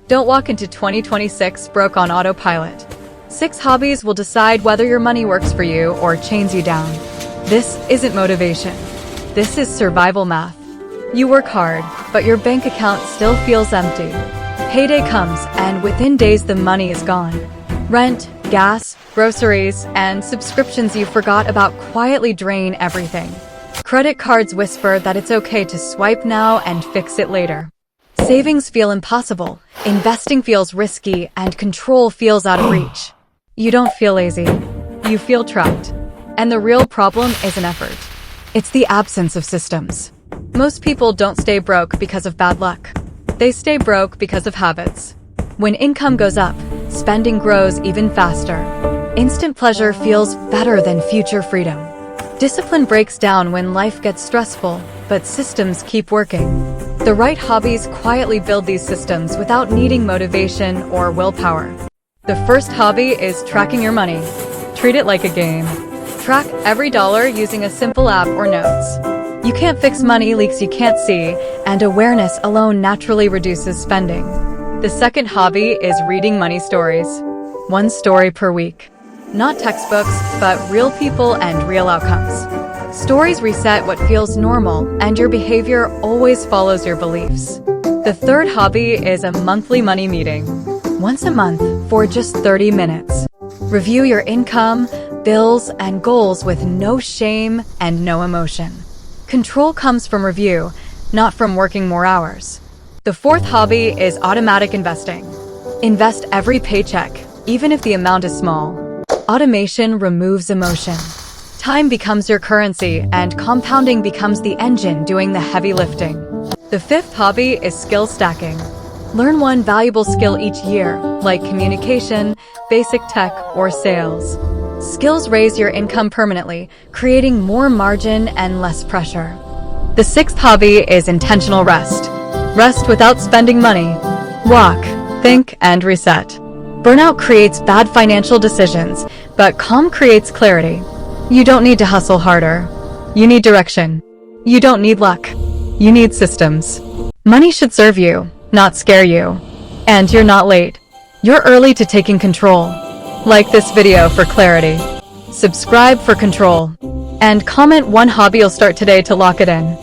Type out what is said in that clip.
Don't walk into 2026 broke on autopilot. 6 hobbies will decide whether your money works for you or chains you down. This isn't motivation. This is survival math. You work hard, but your bank account still feels empty. Payday comes, and within days the money is gone. Rent, gas, groceries, and subscriptions you forgot about quietly drain everything. Credit cards whisper that it's okay to swipe now and fix it later. Savings feel impossible, investing feels risky, and control feels out of reach. You don't feel lazy. You feel trapped. And the real problem isn't effort. It's the absence of systems. Most people don't stay broke because of bad luck. They stay broke because of habits. When income goes up, spending grows even faster. Instant pleasure feels better than future freedom. Discipline breaks down when life gets stressful, but systems keep working. The right hobbies quietly build these systems without needing motivation or willpower. The first hobby is tracking your money. Treat it like a game. Track every dollar using a simple app or notes. You can't fix money leaks you can't see, and awareness alone naturally reduces spending. The second hobby is reading money stories. 1 story per week. Not textbooks, but real people and real outcomes. Stories reset what feels normal, and your behavior always follows your beliefs. The third hobby is a monthly money meeting. Once a month, for just 30 minutes. Review your income, bills, and goals with no shame and no emotion. Control comes from review, not from working more hours. The fourth hobby is automatic investing. Invest every paycheck, even if the amount is small. Automation removes emotion. Time becomes your currency, and compounding becomes the engine doing the heavy lifting. The fifth hobby is skill stacking. Learn one valuable skill each year, like communication, basic tech, or sales. Skills raise your income permanently, creating more margin and less pressure. The sixth hobby is intentional rest. Rest without spending money. Walk, think, and reset. Burnout creates bad financial decisions, but calm creates clarity. You don't need to hustle harder. You need direction. You don't need luck. You need systems. Money should serve you, not scare you. And you're not late. You're early to taking control. Like this video for clarity. Subscribe for control. And comment one hobby you'll start today to lock it in.